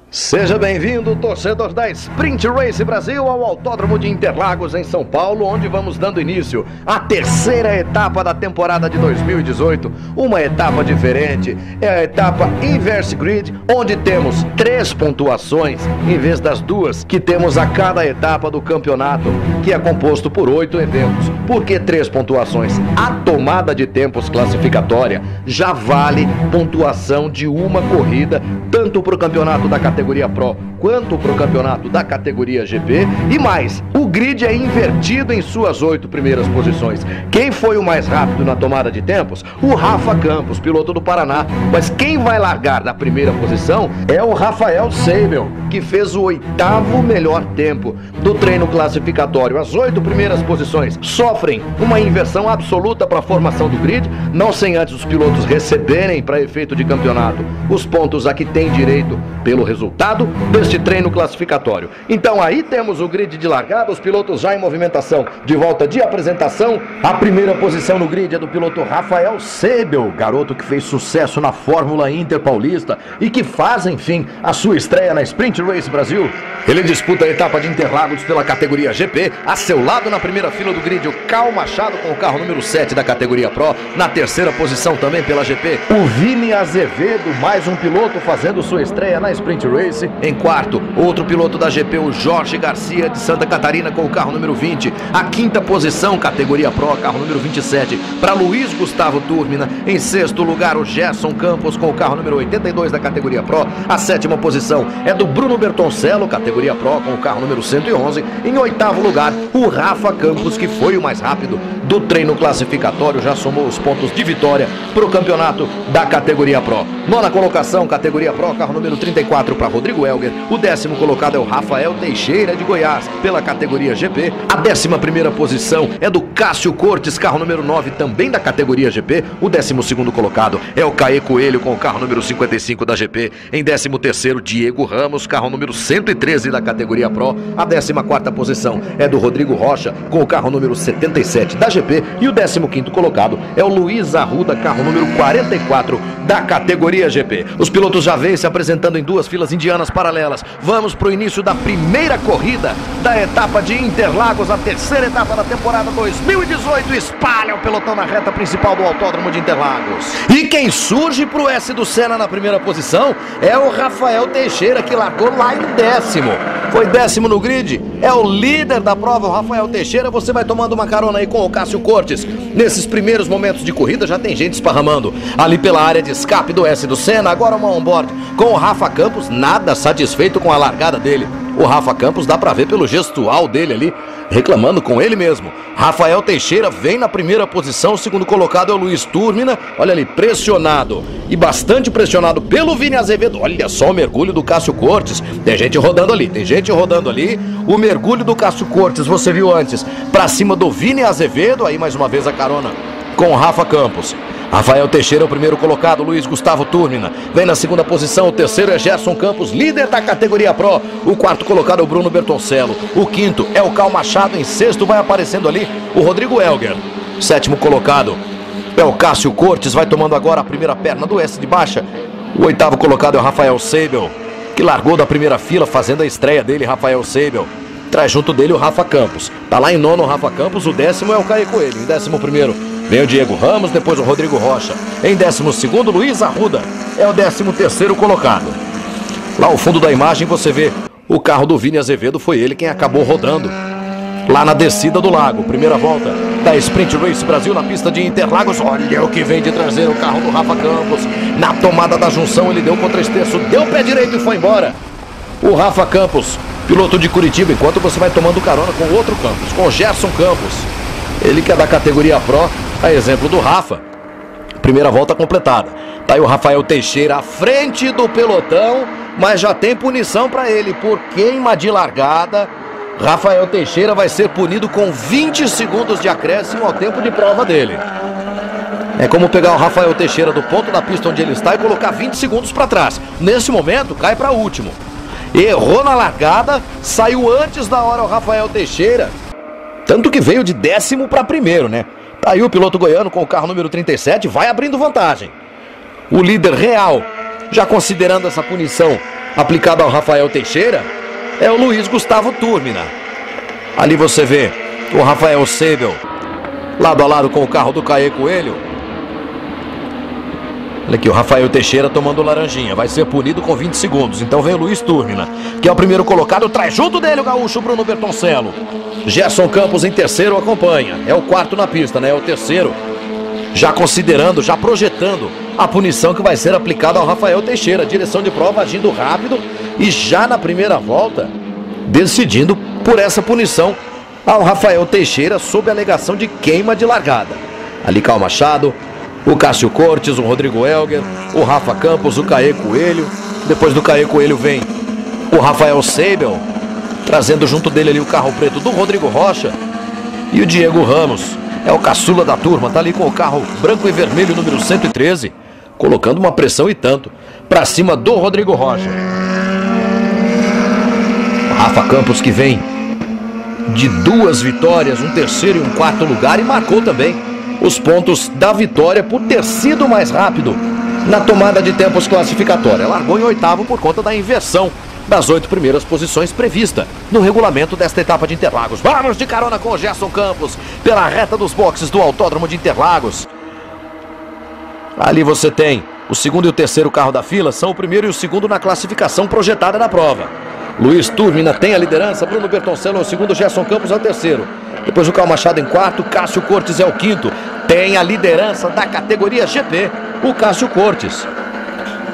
Seja bem-vindo, torcedor da Sprint Race Brasil, ao Autódromo de Interlagos, em São Paulo, onde vamos dando início à terceira etapa da temporada de 2018. Uma etapa diferente, é a etapa Inverse Grid, onde temos 3 pontuações, em vez das 2 que temos a cada etapa do campeonato, que é composto por 8 eventos. Por que 3 pontuações? A tomada de tempos classificatória já vale pontuação de uma corrida, tanto para o campeonato da categoria Pro quanto para o campeonato da categoria GP. E mais, o grid é invertido em suas 8 primeiras posições. Quem foi o mais rápido na tomada de tempos? O Rafa Campos, piloto do Paraná. Mas quem vai largar da primeira posição é o Rafael Seibel, que fez o 8º melhor tempo do treino classificatório. As 8 primeiras posições sofrem uma inversão absoluta para a formação do grid, não sem antes os pilotos receberem, para efeito de campeonato, os pontos a que tem direito pelo resultado deste treino classificatório. Então aí temos o grid de largada, os pilotos já em movimentação, de volta de apresentação. A primeira posição no grid é do piloto Rafael Seibel, garoto que fez sucesso na Fórmula Inter Paulista e que faz, enfim, a sua estreia na Sprint Race Brasil. Ele disputa a etapa de Interlagos pela categoria GP. A seu lado, na primeira fila do grid, o Cal Machado com o carro número 7 da categoria Pro. Na terceira posição também pela GP, o Vini Azevedo, mais um piloto fazendo sua estreia na Sprint Race. Em quarto, outro piloto da GP, o Jorge Garcia de Santa Catarina com o carro número 20. A quinta posição, categoria Pro, carro número 27, para Luiz Gustavo Turmina. Em sexto lugar, o Gerson Campos com o carro número 82 da categoria Pro. A sétima posição é do Bruno Bertoncello, categoria Pro, com o carro número 111. Em oitavo lugar, o Rafa Campos, que foi o mais rápido do treino classificatório, já somou os pontos de vitória para o campeonato da categoria Pro. Nona colocação, categoria Pro, carro número 34 para Rodrigo Elger. O 10º colocado é o Rafael Teixeira de Goiás pela categoria GP. A 11ª posição é do Cássio Cortes, carro número 9, também da categoria GP. O 12º colocado é o Caê Coelho com o carro número 55 da GP. Em 13º, Diego Ramos, carro número 113 da categoria Pro. A 14ª posição é do Rodrigo Rocha com o carro número 77 da GP. E o 15º colocado é o Luiz Arruda, carro número 44 da categoria GP. Os pilotos já vêm se apresentando em 2 filas indianas paralelas. Vamos para o início da primeira corrida da etapa de Interlagos, a terceira etapa da temporada 2018. Espalha o pelotão na reta principal do Autódromo de Interlagos. E quem surge para o S do Senna na primeira posição é o Rafael Teixeira, que largou lá em 10º. Foi 10º no grid, é o líder da prova, o Rafael Teixeira. Você vai tomando uma carona aí com o Cássio Cortes. Nesses primeiros momentos de corrida já tem gente esparramando ali pela área de escape do S do Senna. Agora uma on-board com o Rafa Campos, nada satisfeito com a largada dele. O Rafa Campos dá pra ver pelo gestual dele ali, reclamando com ele mesmo. Rafael Teixeira vem na primeira posição, o segundo colocado é o Luiz Turmina. Olha ali, pressionado e bastante pressionado pelo Vini Azevedo. Olha só o mergulho do Cássio Cortes. Tem gente rodando ali, tem gente rodando ali. O mergulho do Cássio Cortes, você viu antes, pra cima do Vini Azevedo. Aí mais uma vez a carona com o Rafa Campos. Rafael Teixeira é o primeiro colocado, Luiz Gustavo Turmina vem na segunda posição, o terceiro é Gerson Campos, líder da categoria Pro. O quarto colocado é o Bruno Bertoncello, o quinto é o Cal Machado, em sexto vai aparecendo ali o Rodrigo Elger. Sétimo colocado é o Cássio Cortes, vai tomando agora a primeira perna do S de baixa. O oitavo colocado é o Rafael Seibel, que largou da primeira fila fazendo a estreia dele. Rafael Seibel traz junto dele o Rafa Campos, tá lá em nono o Rafa Campos. O 10º é o Caê Coelho. Em 11º vem o Diego Ramos, depois o Rodrigo Rocha. Em 12º, Luiz Arruda é o 13º colocado. Lá ao fundo da imagem você vê o carro do Vini Azevedo, foi ele quem acabou rodando lá na descida do lago. Primeira volta da Sprint Race Brasil na pista de Interlagos. Olha o que vem de trazer o carro do Rafa Campos. Na tomada da junção ele deu contra esterço, deu pé direito e foi embora. O Rafa Campos, piloto de Curitiba, enquanto você vai tomando carona com outro Campos, com o Gerson Campos. Ele que é da categoria Pro, a exemplo do Rafa. Primeira volta completada. Tá aí o Rafael Teixeira à frente do pelotão, mas já tem punição para ele por queima de largada. Rafael Teixeira vai ser punido com 20 segundos de acréscimo ao tempo de prova dele. É como pegar o Rafael Teixeira do ponto da pista onde ele está e colocar 20 segundos para trás. Nesse momento, cai para último. Errou na largada, saiu antes da hora o Rafael Teixeira. Tanto que veio de 10º para primeiro, né? Tá aí o piloto goiano com o carro número 37, vai abrindo vantagem. O líder real, já considerando essa punição aplicado ao Rafael Teixeira é o Luiz Gustavo Turmina. Ali você vê o Rafael Seibel lado a lado com o carro do Caê Coelho. Olha aqui, o Rafael Teixeira tomando laranjinha. Vai ser punido com 20 segundos. Então vem o Luiz Turmina, que é o primeiro colocado. Traz junto dele o gaúcho Bruno Bertoncello. Gerson Campos em terceiro acompanha. É o quarto na pista, né? É o terceiro. Já considerando, já projetando a punição que vai ser aplicada ao Rafael Teixeira. Direção de prova agindo rápido e já na primeira volta decidindo por essa punição ao Rafael Teixeira sob alegação de queima de largada. Ali Cal Machado, o Cássio Cortes, o Rodrigo Elger, o Rafa Campos, o Caê Coelho. Depois do Caê Coelho vem o Rafael Seibel, trazendo junto dele ali o carro preto do Rodrigo Rocha. E o Diego Ramos, é o caçula da turma, tá ali com o carro branco e vermelho número 113, colocando uma pressão e tanto pra cima do Rodrigo Rocha. O Rafa Campos que vem de 2 vitórias, um terceiro e um quarto lugar, e marcou também os pontos da vitória por ter sido mais rápido na tomada de tempos classificatória. Largou em oitavo por conta da inversão das 8 primeiras posições prevista no regulamento desta etapa de Interlagos. Vamos de carona com o Gerson Campos pela reta dos boxes do Autódromo de Interlagos. Ali você tem o segundo e o terceiro carro da fila, são o primeiro e o segundo na classificação projetada da prova. Luiz Turmina tem a liderança, Bruno Bertoncello é o segundo, Gerson Campos é o terceiro. Depois o Cal Machado em quarto, Cássio Cortes é o quinto. Tem a liderança da categoria GP, o Cássio Cortes.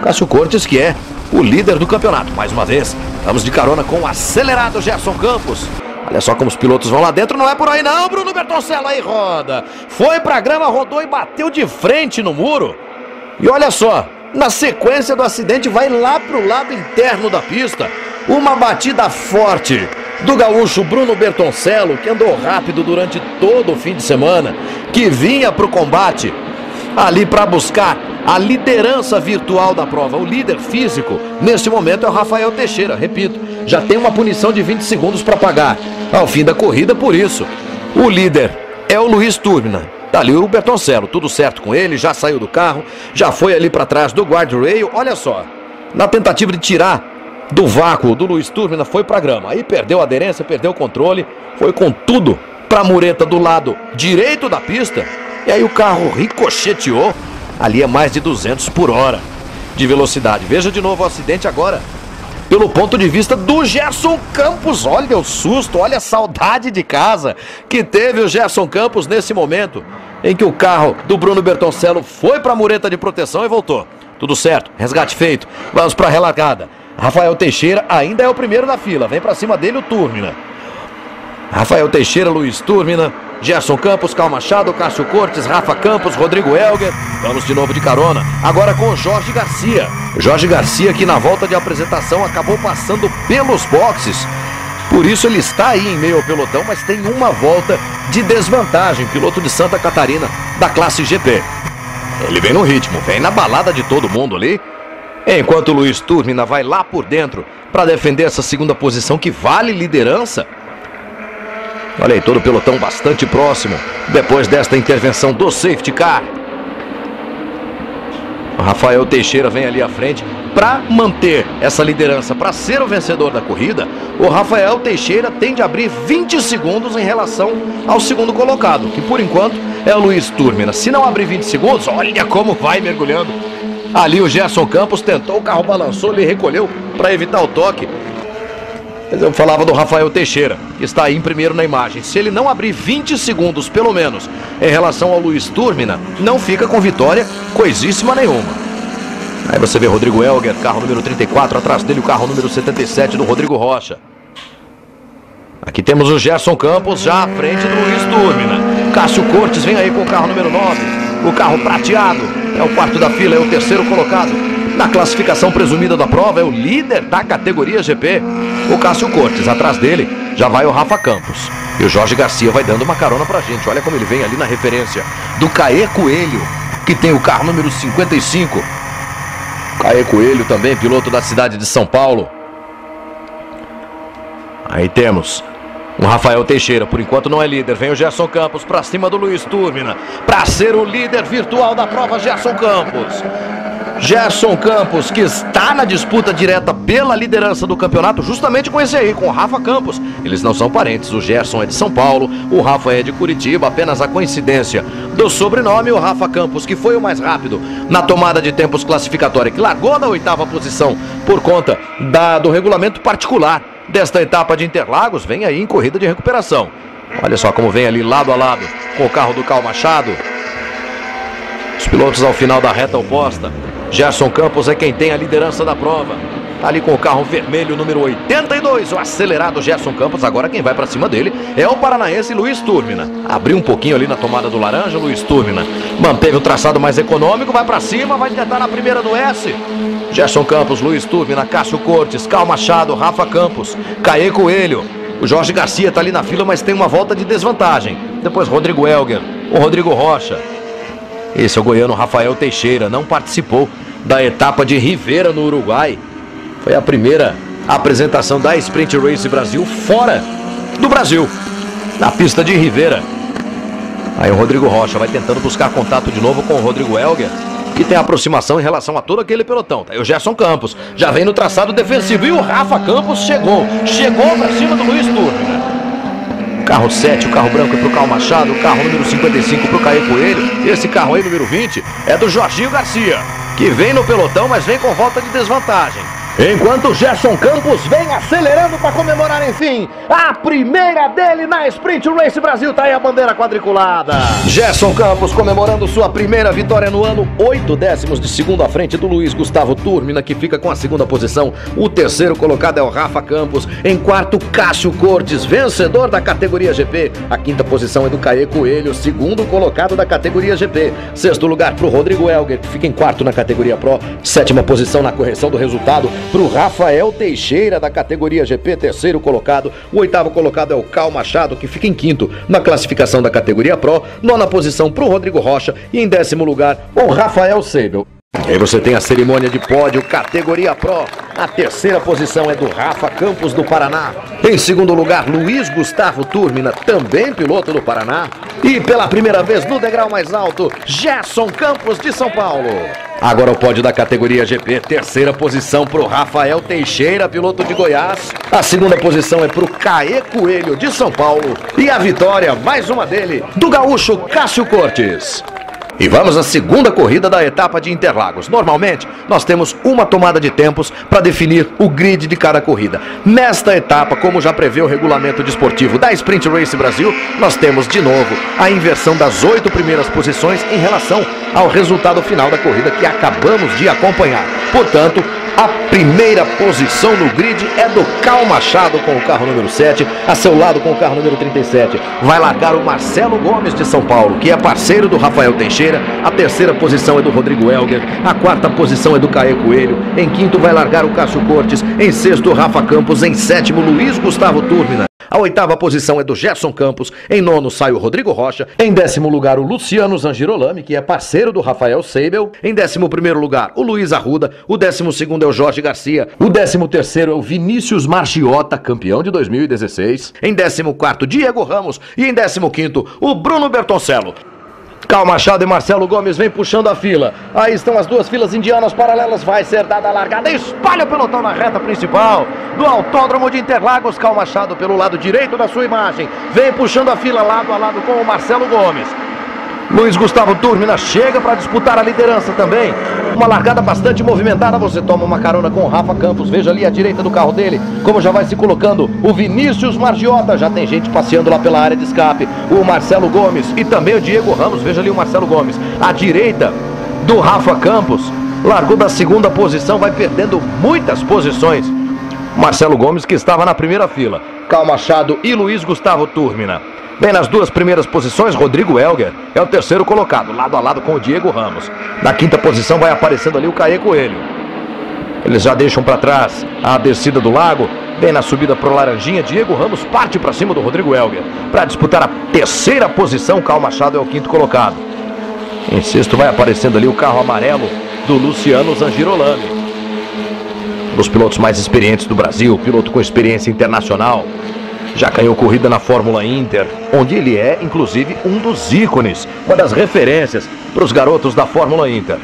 Cássio Cortes que é o líder do campeonato. Mais uma vez, vamos de carona com o acelerado Gerson Campos. Olha só como os pilotos vão lá dentro, não é por aí não, Bruno Bertoncello aí roda. Foi pra grama, rodou e bateu de frente no muro. E olha só, na sequência do acidente vai lá pro lado interno da pista. Uma batida forte do gaúcho Bruno Bertoncello, que andou rápido durante todo o fim de semana, que vinha para o combate ali para buscar a liderança virtual da prova. O líder físico neste momento é o Rafael Teixeira, repito, já tem uma punição de 20 segundos para pagar ao fim da corrida, por isso o líder é o Luiz Turmina. Tá ali o Bertoncello, tudo certo com ele, já saiu do carro, já foi ali para trás do guardrail. Olha só, na tentativa de tirar do vácuo do Luiz Turmina, foi pra grama. Aí perdeu a aderência, perdeu o controle, foi com tudo pra mureta do lado direito da pista. E aí o carro ricocheteou. Ali é mais de 200 por hora de velocidade. Veja de novo o acidente agora pelo ponto de vista do Gerson Campos. Olha o susto, olha a saudade de casa que teve o Gerson Campos nesse momento em que o carro do Bruno Bertoncello foi pra mureta de proteção e voltou. Tudo certo, resgate feito. Vamos pra relargada. Rafael Teixeira ainda é o primeiro da fila. Vem pra cima dele o Turmina. Rafael Teixeira, Luiz Turmina, Gerson Campos, Cal Machado, Cássio Cortes, Rafa Campos, Rodrigo Elger. Vamos de novo de carona. Agora com o Jorge Garcia. Jorge Garcia que na volta de apresentação acabou passando pelos boxes. Por isso ele está aí em meio ao pelotão, mas tem uma volta de desvantagem. Piloto de Santa Catarina da classe GP. Ele vem no ritmo, vem na balada de todo mundo ali. Enquanto o Luiz Turmina vai lá por dentro para defender essa segunda posição que vale liderança. Olha aí, todo o pelotão bastante próximo depois desta intervenção do safety car. O Rafael Teixeira vem ali à frente para manter essa liderança, para ser o vencedor da corrida. O Rafael Teixeira tem de abrir 20 segundos em relação ao segundo colocado, que por enquanto é o Luiz Turmina. Se não abrir 20 segundos, olha como vai mergulhando. Ali o Gerson Campos tentou, o carro balançou, ele recolheu para evitar o toque. Eu falava do Rafael Teixeira, que está aí em primeiro na imagem. Se ele não abrir 20 segundos, pelo menos, em relação ao Luiz Turmina, não fica com vitória coisíssima nenhuma. Aí você vê Rodrigo Elger, carro número 34, atrás dele o carro número 77 do Rodrigo Rocha. Aqui temos o Gerson Campos já à frente do Luiz Turmina. Cássio Cortes vem aí com o carro número 9, o carro prateado. É o quarto da fila, é o terceiro colocado. Na classificação presumida da prova, é o líder da categoria GP, o Cássio Cortes. Atrás dele já vai o Rafa Campos. E o Jorge Garcia vai dando uma carona pra gente. Olha como ele vem ali na referência do Caê Coelho, que tem o carro número 55. Caê Coelho também, piloto da cidade de São Paulo. Aí temos o Rafael Teixeira, por enquanto não é líder. Vem o Gerson Campos pra cima do Luiz Turmina, pra ser o líder virtual da prova, Gerson Campos. Gerson Campos, que está na disputa direta pela liderança do campeonato, justamente com esse aí, com o Rafa Campos. Eles não são parentes, o Gerson é de São Paulo, o Rafa é de Curitiba, apenas a coincidência do sobrenome. O Rafa Campos, que foi o mais rápido na tomada de tempos classificatória, que largou da 8ª posição por conta do regulamento particular desta etapa de Interlagos, vem aí em corrida de recuperação. Olha só como vem ali lado a lado com o carro do Cal Machado. Os pilotos ao final da reta oposta. Gerson Campos é quem tem a liderança da prova. Tá ali com o carro vermelho número 82, o acelerado Gerson Campos. Agora quem vai para cima dele é o paranaense Luiz Túrmina. Abriu um pouquinho ali na tomada do laranja, Luiz Túrmina manteve o traçado mais econômico, vai para cima, vai tentar na primeira do S. Gerson Campos, Luiz Túrmina, Cássio Cortes, Cal Machado, Rafa Campos, Caê Coelho. O Jorge Garcia está ali na fila, mas tem uma volta de desvantagem. Depois Rodrigo Elger, o Rodrigo Rocha. Esse é o goiano Rafael Teixeira, não participou da etapa de Rivera no Uruguai. Foi a primeira apresentação da Sprint Race Brasil fora do Brasil, na pista de Rivera. Aí o Rodrigo Rocha vai tentando buscar contato de novo com o Rodrigo Elger, que tem aproximação em relação a todo aquele pelotão. Tá aí o Gerson Campos, já vem no traçado defensivo. E o Rafa Campos chegou pra cima do Luiz Túrmina. Carro 7, o carro branco é pro Cal Machado, o carro número 55 pro Caê Coelho. Esse carro aí, número 20, é do Jorginho Garcia, que vem no pelotão, mas vem com volta de desvantagem. Enquanto o Gerson Campos vem acelerando para comemorar, enfim, a primeira dele na Sprint Race Brasil. Tá aí a bandeira quadriculada. Gerson Campos comemorando sua primeira vitória no ano, 8 décimos de segundo à frente do Luiz Gustavo Túrmina, que fica com a segunda posição. O terceiro colocado é o Rafa Campos. Em quarto, Cássio Cortes, vencedor da categoria GP. A quinta posição é do Caê Coelho, segundo colocado da categoria GP. Sexto lugar pro Rodrigo Elger, que fica em quarto na categoria Pro. Sétima posição na correção do resultado pro Rafael Teixeira, da categoria GP, terceiro colocado. O oitavo colocado é o Cal Machado, que fica em quinto na classificação da categoria Pro. Nona posição pro Rodrigo Rocha e em 10º lugar o Rafael Seibel. E aí você tem a cerimônia de pódio categoria Pro. A terceira posição é do Rafa Campos, do Paraná. Em segundo lugar, Luiz Gustavo Túrmina, também piloto do Paraná. E pela primeira vez no degrau mais alto, Gerson Campos, de São Paulo. Agora o pódio da categoria GP, terceira posição para o Rafael Teixeira, piloto de Goiás. A segunda posição é para o Caê Coelho, de São Paulo. E a vitória, mais uma dele, do gaúcho Cássio Cortes. E vamos à segunda corrida da etapa de Interlagos. Normalmente, nós temos uma tomada de tempos para definir o grid de cada corrida. Nesta etapa, como já prevê o regulamento desportivo da Sprint Race Brasil, nós temos de novo a inversão das 8 primeiras posições em relação ao resultado final da corrida que acabamos de acompanhar. Portanto, a primeira posição no grid é do Cal Machado com o carro número 7, a seu lado com o carro número 37. Vai largar o Marcelo Gomes, de São Paulo, que é parceiro do Rafael Teixeira. A terceira posição é do Rodrigo Elger, a quarta posição é do Caê Coelho, em quinto vai largar o Cássio Cortes, em sexto o Rafa Campos, em sétimo Luiz Gustavo Túrmina. A oitava posição é do Gerson Campos, em nono sai o Rodrigo Rocha, em 10º lugar o Luciano Zangirolami, que é parceiro do Rafael Seibel, em 11º lugar o Luiz Arruda, o 12º é o Jorge Garcia, o 13º é o Vinícius Margiota, campeão de 2016, em 14º Diego Ramos e em 15º o Bruno Bertoncello. Cal Machado e Marcelo Gomes vem puxando a fila. Aí estão as duas filas indianas paralelas. Vai ser dada a largada. Espalha o pelotão na reta principal do Autódromo de Interlagos. Cal Machado pelo lado direito da sua imagem. Vem puxando a fila lado a lado com o Marcelo Gomes. Luiz Gustavo Túrmina chega para disputar a liderança também. Uma largada bastante movimentada. Você toma uma carona com o Rafa Campos. Veja ali à direita do carro dele como já vai se colocando o Vinícius Margiota. Já tem gente passeando lá pela área de escape. O Marcelo Gomes e também o Diego Ramos. Veja ali o Marcelo Gomes à direita do Rafa Campos. Largou da segunda posição, vai perdendo muitas posições. Marcelo Gomes, que estava na primeira fila. Cal Machado e Luiz Gustavo Túrmina. Bem, nas duas primeiras posições, Rodrigo Elger é o terceiro colocado, lado a lado com o Diego Ramos. Na quinta posição vai aparecendo ali o Caê Coelho. Eles já deixam para trás a descida do lago. Bem, na subida pro Laranjinha, Diego Ramos parte para cima do Rodrigo Elger. Para disputar a terceira posição, Cal Machado é o quinto colocado. Em sexto vai aparecendo ali o carro amarelo do Luciano Zangirolami. Um dos pilotos mais experientes do Brasil, piloto com experiência internacional. Já ganhou corrida na Fórmula Inter, onde ele é, inclusive, um dos ícones, uma das referências para os garotos da Fórmula Inter.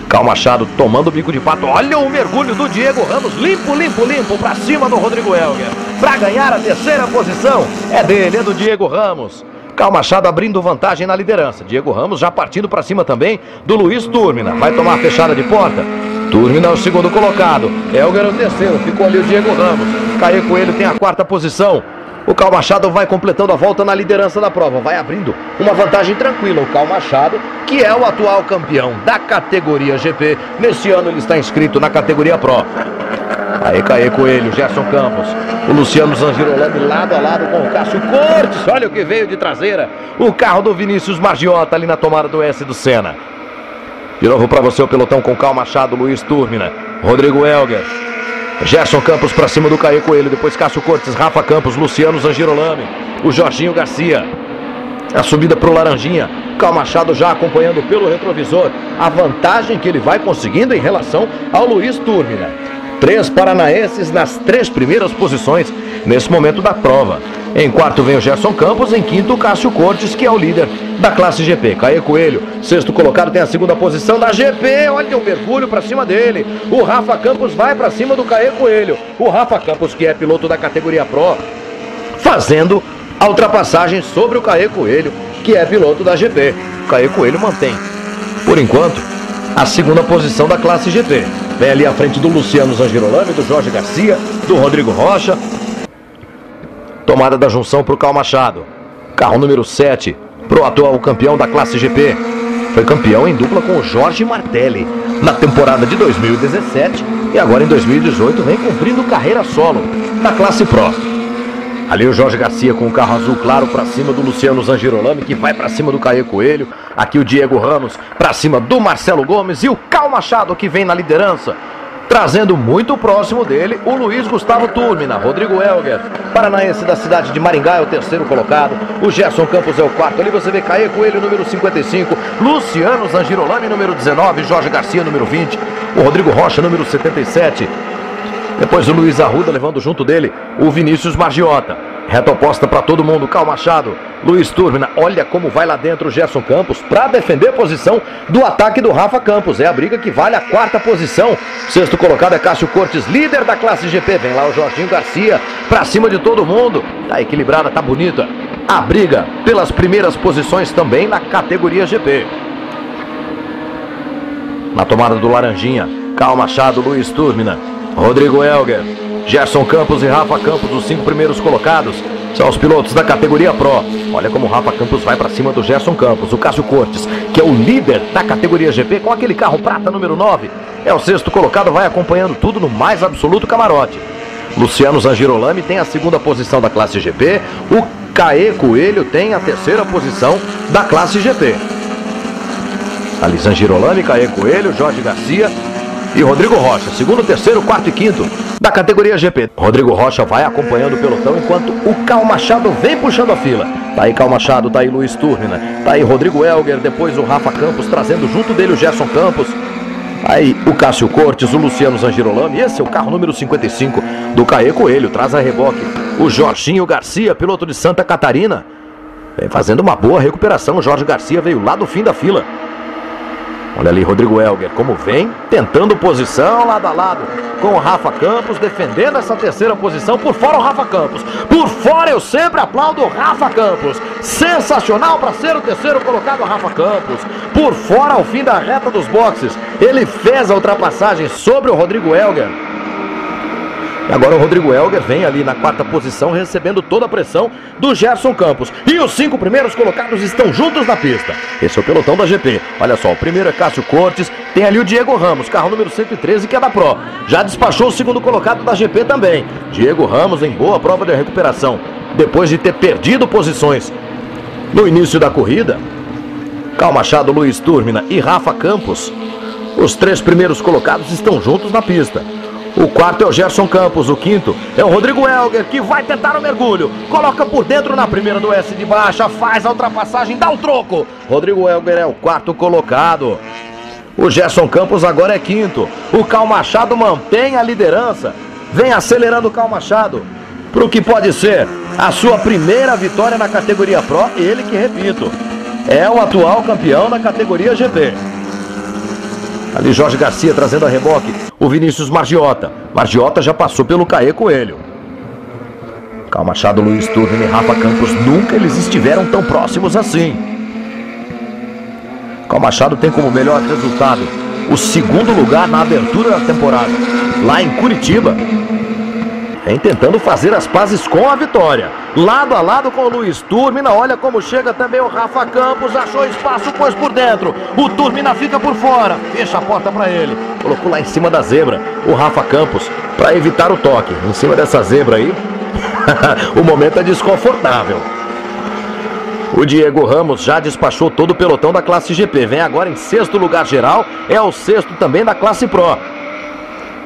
Cal Machado tomando o bico de pato. Olha o mergulho do Diego Ramos. Limpo, limpo, limpo. Pra cima do Rodrigo Helger. Pra ganhar a terceira posição. É dele, é do Diego Ramos. Cal Machado abrindo vantagem na liderança. Diego Ramos já partindo pra cima também do Luiz Túrmina. Vai tomar a fechada de porta. Túrmina é o segundo colocado. Helger é o terceiro. Ficou ali o Diego Ramos. Caê Coelho tem a quarta posição. O Cal Machado vai completando a volta na liderança da prova. Vai abrindo uma vantagem tranquila. O Cal Machado, que é o atual campeão da categoria GP. Nesse ano ele está inscrito na categoria Pro. Aí Caê Coelho, Gerson Campos. O Luciano Zangirolami lado a lado com o Cássio Cortes. Olha o que veio de traseira. O carro do Vinícius Margiota ali na tomada do S do Senna. De novo para você o pelotão com Cal Machado, Luiz Túrmina, Rodrigo Helger. Gerson Campos para cima do Caê Coelho, depois Cássio Cortes, Rafa Campos, Luciano Zangirolami, o Jorginho Garcia. A subida para o Laranjinha, Cal Machado já acompanhando pelo retrovisor a vantagem que ele vai conseguindo em relação ao Luiz Túrmina. 3 paranaenses nas 3 primeiras posições nesse momento da prova. Em quarto vem o Gerson Campos, em quinto o Cássio Cortes, que é o líder da classe GP. Caê Coelho, sexto colocado, tem a segunda posição da GP. Olha o mergulho para cima dele. O Rafa Campos vai para cima do Caê Coelho. O Rafa Campos, que é piloto da categoria Pro, fazendo a ultrapassagem sobre o Caê Coelho, que é piloto da GP. O Caê Coelho mantém, por enquanto, a segunda posição da classe GP. Vem ali à frente do Luciano Zangirolami, do Jorge Garcia, do Rodrigo Rocha. Tomada da junção para o Cal Machado. Carro número 7 para o atual campeão da classe GP. Foi campeão em dupla com o Jorge Martelli na temporada de 2017 e agora em 2018 vem cumprindo carreira solo na classe Pro. Ali o Jorge Garcia com o carro azul claro para cima do Luciano Zangirolami, que vai para cima do Caê Coelho. Aqui o Diego Ramos para cima do Marcelo Gomes e o Cal Machado, que vem na liderança. Trazendo muito próximo dele o Luiz Gustavo Túrmina. Rodrigo Helger, paranaense da cidade de Maringá, é o terceiro colocado. O Gerson Campos é o quarto. Ali você vê Caê Coelho, número 55. Luciano Zangirolami, número 19. Jorge Garcia, número 20. O Rodrigo Rocha, número 77. Depois o Luiz Arruda levando junto dele o Vinícius Margiota. Reta oposta para todo mundo, Cal Machado, Luiz Túrmina. Olha como vai lá dentro o Gerson Campos para defender a posição do ataque do Rafa Campos. É a briga que vale a quarta posição. Sexto colocado é Cássio Cortes, líder da classe GP. Vem lá o Jorginho Garcia para cima de todo mundo. Tá equilibrada, tá bonita a briga pelas primeiras posições também na categoria GP. Na tomada do Laranjinha, Cal Machado, Luiz Túrmina, Rodrigo Helger, Gerson Campos e Rafa Campos, os 5 primeiros colocados, são os pilotos da categoria Pro. Olha como o Rafa Campos vai para cima do Gerson Campos. O Cássio Cortes, que é o líder da categoria GP, com aquele carro prata número 9, é o sexto colocado, vai acompanhando tudo no mais absoluto camarote. Luciano Zangirolami tem a segunda posição da classe GP. O Caê Coelho tem a terceira posição da classe GP. Ali Zangirolami, Caê Coelho, Jorge Garcia e Rodrigo Rocha, segundo, terceiro, quarto e quinto da categoria GP. Rodrigo Rocha vai acompanhando o pelotão enquanto o Cal Machado vem puxando a fila. Tá aí Cal Machado, tá aí Luiz Túrmina, tá aí Rodrigo Helger, depois o Rafa Campos trazendo junto dele o Gerson Campos. Aí o Cássio Cortes, o Luciano Zangirolami, esse é o carro número 55 do Caê Coelho, traz a reboque o Jorginho Garcia, piloto de Santa Catarina, vem fazendo uma boa recuperação. O Jorge Garcia veio lá do fim da fila. Olha ali Rodrigo Helger, como vem, tentando posição lado a lado com o Rafa Campos, defendendo essa terceira posição. Por fora o Rafa Campos, por fora eu sempre aplaudo o Rafa Campos. Sensacional para ser o terceiro colocado, Rafa Campos. Por fora ao fim da reta dos boxes, ele fez a ultrapassagem sobre o Rodrigo Helger. E agora o Rodrigo Helger vem ali na quarta posição, recebendo toda a pressão do Gerson Campos. E os 5 primeiros colocados estão juntos na pista. Esse é o pelotão da GP. Olha só, o primeiro é Cássio Cortes, tem ali o Diego Ramos, carro número 113, que é da Pro. Já despachou o segundo colocado da GP também. Diego Ramos em boa prova de recuperação, depois de ter perdido posições no início da corrida. Cal Machado, Luiz Túrmina e Rafa Campos, os 3 primeiros colocados estão juntos na pista. O quarto é o Gerson Campos, o quinto é o Rodrigo Helger, que vai tentar o mergulho. Coloca por dentro na primeira do S de baixa, faz a ultrapassagem, dá o troco. Rodrigo Helger é o quarto colocado. O Gerson Campos agora é quinto. O Cal Machado mantém a liderança. Vem acelerando o Cal Machado para o que pode ser a sua primeira vitória na categoria Pro. Ele que, repito, é o atual campeão da categoria GP. Ali Jorge Garcia trazendo a reboque. O Vinícius Margiota. Margiota já passou pelo Caê Coelho. Cal Machado, Luiz Turvin e Rafa Campos. Nunca eles estiveram tão próximos assim. Cal Machado tem como melhor resultado o segundo lugar na abertura da temporada, lá em Curitiba. Vem tentando fazer as pazes com a vitória. Lado a lado com o Luiz Turmina. Olha como chega também o Rafa Campos. Achou espaço, pôs por dentro. O Turmina fica por fora. Fecha a porta para ele. Colocou lá em cima da zebra o Rafa Campos para evitar o toque. Em cima dessa zebra aí, o momento é desconfortável. O Diego Ramos já despachou todo o pelotão da classe GP. Vem agora em sexto lugar geral. É o sexto também da classe Pro.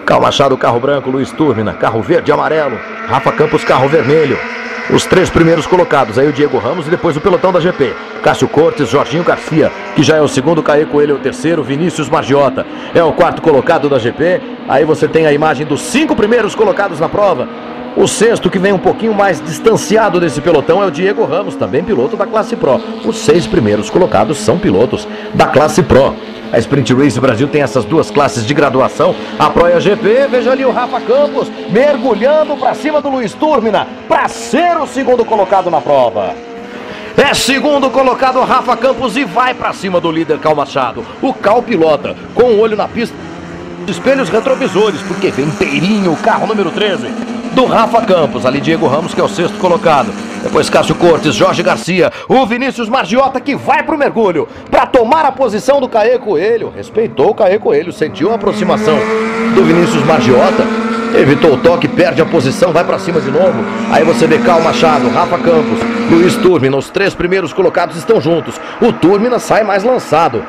Cal Machado, carro branco, Luiz Turmina, carro verde e amarelo, Rafa Campos, carro vermelho. Os três primeiros colocados, aí o Diego Ramos e depois o pelotão da GP. Cássio Cortes, Jorginho Garcia, que já é o segundo, Caê Coelho é o terceiro, Vinícius Margiota é o quarto colocado da GP. Aí você tem a imagem dos 5 primeiros colocados na prova. O sexto, que vem um pouquinho mais distanciado desse pelotão, é o Diego Ramos, também piloto da classe Pro. Os 6 primeiros colocados são pilotos da classe Pro. A Sprint Race Brasil tem essas duas classes de graduação, a Pro e a GP. Veja ali o Rafa Campos mergulhando para cima do Luiz Turmina para ser o segundo colocado na prova. É segundo colocado o Rafa Campos e vai para cima do líder Cal Machado. O Cal pilota com o olho na pista, espelhos retrovisores, porque vem inteirinho o carro número 13 do Rafa Campos. Ali Diego Ramos, que é o sexto colocado. Depois Cássio Cortes, Jorge Garcia, o Vinícius Margiota, que vai pro mergulho para tomar a posição do Caê Coelho. Respeitou o Caê Coelho, sentiu a aproximação do Vinícius Margiota, evitou o toque, perde a posição, vai para cima de novo. Aí você vê Cal Machado, Rafa Campos, Luiz Turmina. Os 3 primeiros colocados estão juntos. O Turmina sai mais lançado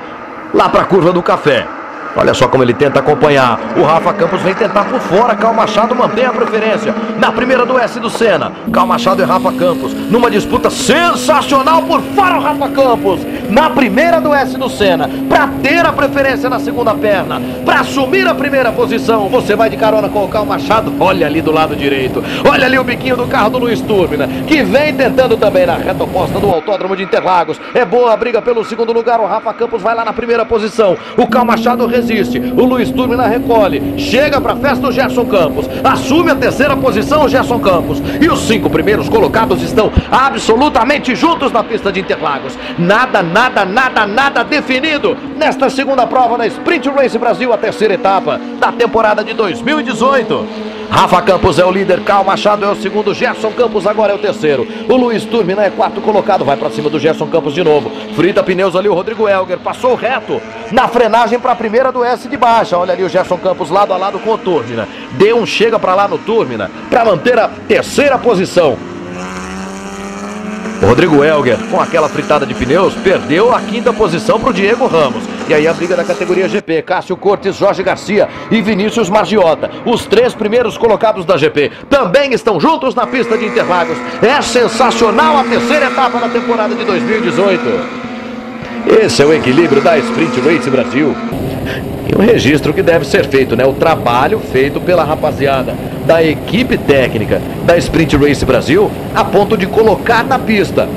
lá para a curva do café. Olha só como ele tenta acompanhar. O Rafa Campos vem tentar por fora. Cal Machado mantém a preferência. Na primeira do S do Senna, Cal Machado e Rafa Campos numa disputa sensacional. Por fora o Rafa Campos na primeira do S do Senna, para ter a preferência na segunda perna, para assumir a primeira posição. Você vai de carona com o Cal Machado. Olha ali do lado direito. Olha ali o biquinho do carro do Luiz Turmina, que vem tentando também na reta oposta do Autódromo de Interlagos. É boa a briga pelo segundo lugar. O Rafa Campos vai lá na primeira posição. O Cal Machado resiste. O Luiz Turmina recolhe. Chega para a festa o Gerson Campos. Assume a terceira posição o Gerson Campos. E os 5 primeiros colocados estão absolutamente juntos na pista de Interlagos. Nada definido nesta segunda prova da Sprint Race Brasil, a terceira etapa da temporada de 2018. Rafa Campos é o líder, Cal Machado é o segundo, Gerson Campos agora é o terceiro. O Luiz Turmina é quarto colocado, vai para cima do Gerson Campos de novo. Frita pneus ali o Rodrigo Elger, passou reto na frenagem para a primeira do S de baixa. Olha ali o Gerson Campos lado a lado com o Turmina. Deu um chega para lá no Turmina para manter a terceira posição. O Rodrigo Elger, com aquela fritada de pneus, perdeu a quinta posição para o Diego Ramos. E aí a briga da categoria GP, Cássio Cortes, Jorge Garcia e Vinícius Margiota. Os 3 primeiros colocados da GP também estão juntos na pista de Interlagos. É sensacional a terceira etapa da temporada de 2018. Esse é o equilíbrio da Sprint Race Brasil. E um registro que deve ser feito, né? O trabalho feito pela rapaziada da equipe técnica da Sprint Race Brasil, a ponto de colocar na pista,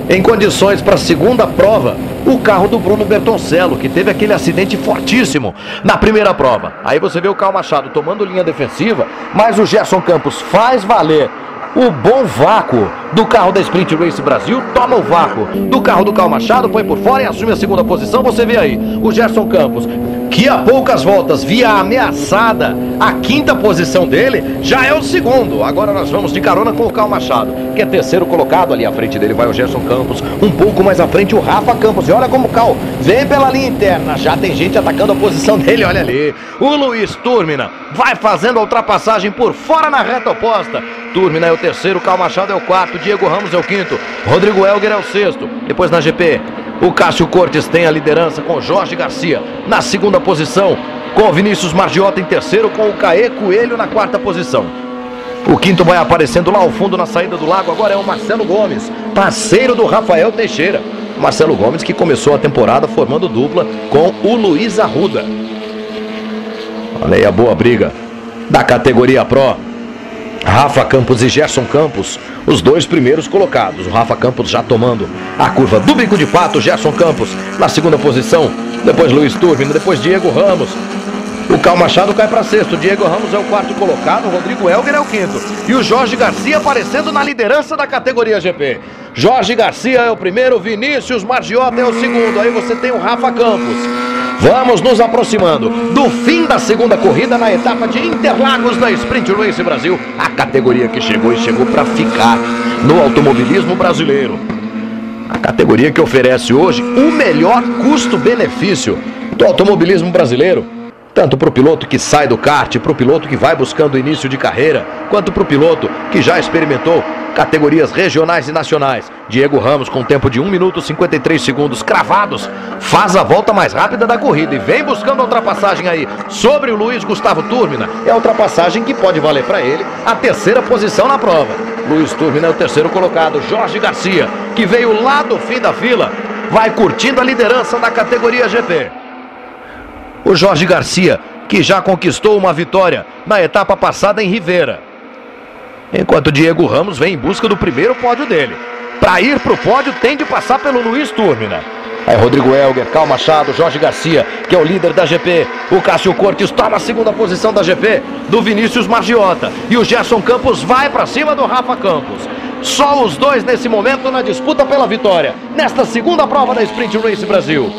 em condições para a segunda prova, o carro do Bruno Bertoncello, que teve aquele acidente fortíssimo na primeira prova. Aí você vê o Cal Machado tomando linha defensiva, mas o Gerson Campos faz valer o bom vácuo do carro da Sprint Race Brasil, toma o vácuo do carro do Cal Machado, põe por fora e assume a segunda posição. Você vê aí o Gerson Campos, que a poucas voltas via ameaçada a quinta posição dele, já é o segundo. Agora nós vamos de carona com o Cal Machado, que é terceiro colocado. Ali à frente dele vai o Gerson Campos, um pouco mais à frente o Rafa Campos. E olha como o Cal vem pela linha interna, já tem gente atacando a posição dele. Olha ali, o Luiz Turmina vai fazendo a ultrapassagem por fora na reta oposta. Turmina é o terceiro, Cal Machado é o quarto, Diego Ramos é o quinto, Rodrigo Elger é o sexto. Depois na GP, o Cássio Cortes tem a liderança com Jorge Garcia na segunda posição, com o Vinícius Margiota em terceiro, com o Caê Coelho na quarta posição. O quinto vai aparecendo lá ao fundo na saída do lago, agora é o Marcelo Gomes, parceiro do Rafael Teixeira. Marcelo Gomes, que começou a temporada formando dupla com o Luiz Arruda. Olha aí a boa briga da categoria Pro. Rafa Campos e Gerson Campos, os 2 primeiros colocados. O Rafa Campos já tomando a curva do Bico de Pato. Gerson Campos na segunda posição Depois Luiz Turbina, depois Diego Ramos. O Cal Machado cai para sexto, Diego Ramos é o quarto colocado, Rodrigo Helger é o quinto. E o Jorge Garcia aparecendo na liderança da categoria GP. Jorge Garcia é o primeiro, Vinícius Margiota é o segundo. Aí você tem o Rafa Campos. Vamos nos aproximando do fim da segunda corrida na etapa de Interlagos da Sprint Race Brasil. A categoria que chegou e chegou para ficar no automobilismo brasileiro. A categoria que oferece hoje o melhor custo-benefício do automobilismo brasileiro. Tanto para o piloto que sai do kart, para o piloto que vai buscando o início de carreira, quanto para o piloto que já experimentou categorias regionais e nacionais. Diego Ramos, com tempo de 1 minuto e 53 segundos cravados, faz a volta mais rápida da corrida e vem buscando a ultrapassagem aí sobre o Luiz Gustavo Turbina. É a ultrapassagem que pode valer para ele a terceira posição na prova. Luiz Turbina é o terceiro colocado. Jorge Garcia, que veio lá do fim da fila, vai curtindo a liderança da categoria GP. O Jorge Garcia, que já conquistou uma vitória na etapa passada em Rivera. Enquanto Diego Ramos vem em busca do primeiro pódio dele. Para ir para o pódio tem de passar pelo Luiz Turbina. Aí Rodrigo Helger, Cal Machado, Jorge Garcia, que é o líder da GP. O Cássio Cortes toma a segunda posição da GP do Vinícius Margiota. E o Gerson Campos vai para cima do Rafa Campos. Só os dois nesse momento na disputa pela vitória. Nesta segunda prova da Sprint Race Brasil.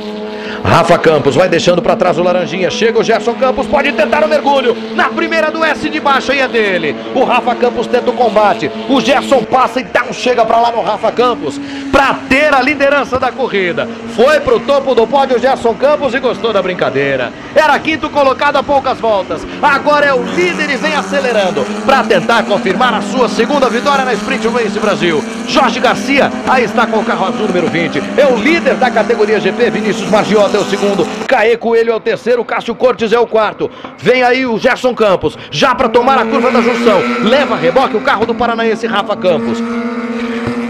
Rafa Campos vai deixando para trás o Laranjinha. Chega o Gerson Campos, pode tentar o mergulho. Na primeira do S de baixo aí é dele. O Rafa Campos tenta o combate. O Gerson passa e então chega para lá no Rafa Campos para ter a liderança da corrida. Foi pro topo do pódio o Gerson Campos e gostou da brincadeira. Era quinto colocado a poucas voltas. Agora é o líder e vem acelerando para tentar confirmar a sua segunda vitória na Sprint Race Brasil. Jorge Garcia, aí está com o carro azul número 20. É o líder da categoria GP. Vinícius Margiota é o segundo, Caê Coelho é o terceiro, Cássio Cortes é o quarto. Vem aí o Gerson Campos, já para tomar a curva da junção. Leva a reboque o carro do paranaense Rafa Campos.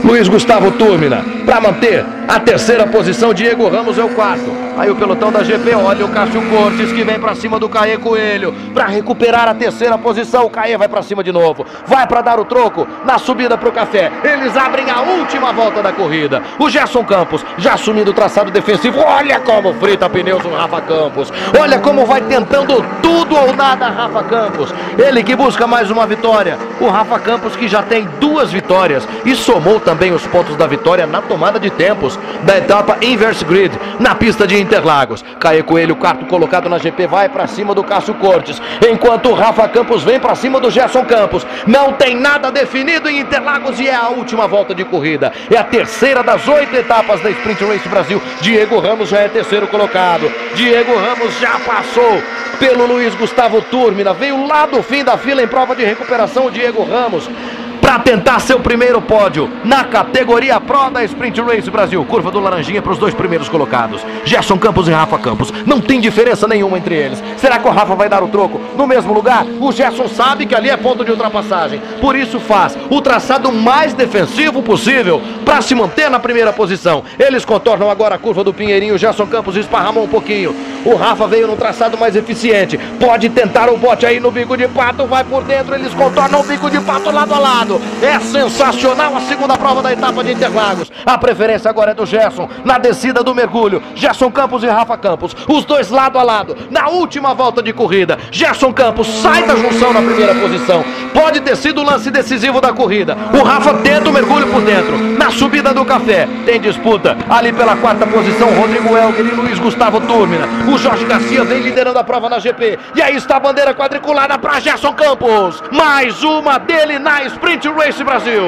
Luiz Gustavo Turbina, para manter a terceira posição, Diego Ramos é o quarto. Aí o pelotão da GP, olha o Cássio Cortes que vem para cima do Caê Coelho para recuperar a terceira posição. O Caê vai para cima de novo, vai para dar o troco na subida para o café. Eles abrem a última volta da corrida. O Gerson Campos já assumindo o traçado defensivo. Olha como frita pneus o Rafa Campos. Olha como vai tentando tudo ou nada Rafa Campos. Ele que busca mais uma vitória. O Rafa Campos que já tem 2 vitórias e somou também os pontos da vitória na tomada de tempos da etapa Inverse Grid na pista de Interlagos. Caê Coelho, quarto colocado na GP, vai para cima do Cássio Cortes, enquanto o Rafa Campos vem para cima do Gerson Campos. Não tem nada definido em Interlagos e é a última volta de corrida. É a terceira das 8 etapas da Sprint Race Brasil. Diego Ramos já é terceiro colocado. Diego Ramos já passou pelo Luiz Gustavo Turbina. Veio lá do fim da fila em prova de recuperação o Diego Ramos para tentar seu primeiro pódio na categoria Pro da Sprint Race Brasil. Curva do Laranjinha para os 2 primeiros colocados, Gerson Campos e Rafa Campos. Não tem diferença nenhuma entre eles. Será que o Rafa vai dar o troco no mesmo lugar? O Gerson sabe que ali é ponto de ultrapassagem, por isso faz o traçado mais defensivo possível para se manter na primeira posição. Eles contornam agora a curva do Pinheirinho. O Gerson Campos esparramou um pouquinho. O Rafa veio no traçado mais eficiente. Pode tentar o bote aí no bico de pato. Vai por dentro, eles contornam o bico de pato lado a lado. É sensacional a segunda prova da etapa de Interlagos. A preferência agora é do Gerson na descida do mergulho. Gerson Campos e Rafa Campos, os dois lado a lado na última volta de corrida. Gerson Campos sai da junção na primeira posição. Pode ter sido o lance decisivo da corrida. O Rafa tenta o mergulho por dentro. Na subida do café tem disputa ali pela quarta posição, Rodrigo Helger e Luiz Gustavo Turbina. O Jorge Garcia vem liderando a prova na GP. E aí está a bandeira quadriculada para Gerson Campos. Mais uma dele na Sprint Race Brasil.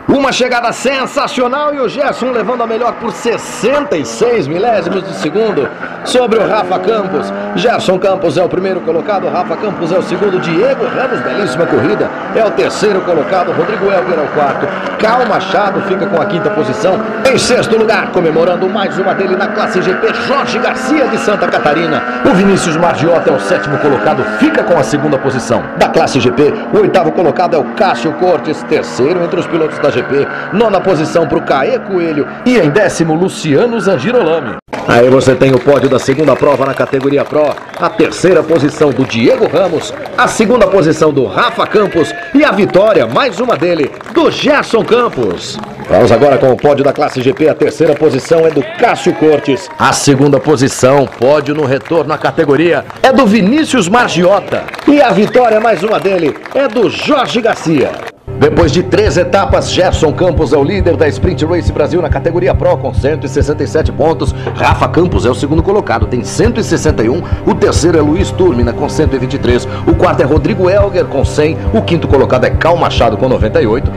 Uma chegada sensacional e o Gerson levando a melhor por 66 milésimos de segundo sobre o Rafa Campos. Gerson Campos é o primeiro colocado, Rafa Campos é o segundo, Diego Ramos, belíssima corrida, é o terceiro colocado, Rodrigo Helger é o quarto, Cal Machado fica com a quinta posição. Em sexto lugar, comemorando mais uma dele na classe GP, Jorge Garcia de Santa Catarina. O Vinícius Margiota é o sétimo colocado, fica com a segunda posição. Da classe GP, o oitavo colocado é o Cássio Cortes, terceiro entre os pilotos da GP. Nona posição para o Caê Coelho e em décimo Luciano Zangirolami. Aí você tem o pódio da segunda prova na categoria Pro, a terceira posição do Diego Ramos, a segunda posição do Rafa Campos e a vitória, mais uma dele, do Gerson Campos. Vamos agora com o pódio da classe GP. A terceira posição é do Cássio Cortes. A segunda posição, pódio no retorno à categoria, é do Vinícius Margiota. E a vitória, mais uma dele, é do Jorge Garcia. Depois de 3 etapas, Gerson Campos é o líder da Sprint Race Brasil na categoria Pro com 167 pontos. Rafa Campos é o segundo colocado, tem 161. O terceiro é Luiz Turmina com 123. O quarto é Rodrigo Elger com 100. O quinto colocado é Cal Machado com 98.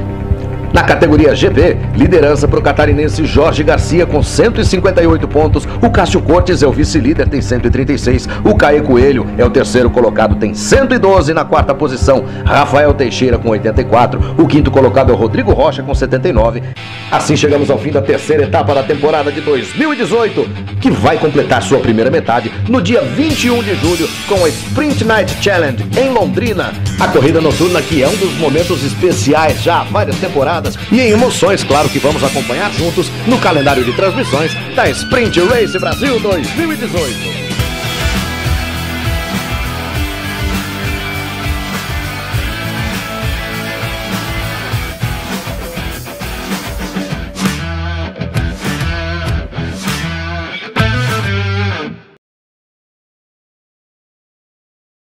Na categoria GP, liderança para o catarinense Jorge Garcia com 158 pontos. O Cássio Cortes é o vice-líder, tem 136. O Caê Coelho é o terceiro colocado, tem 112 na quarta posição. Rafael Teixeira com 84. O quinto colocado é o Rodrigo Rocha com 79. Assim chegamos ao fim da terceira etapa da temporada de 2018, que vai completar sua primeira metade no dia 21 de julho com a Sprint Night Challenge em Londrina. A corrida noturna que é um dos momentos especiais já há várias temporadas e em emoções, claro, que vamos acompanhar juntos no calendário de transmissões da Sprint Race Brasil 2018.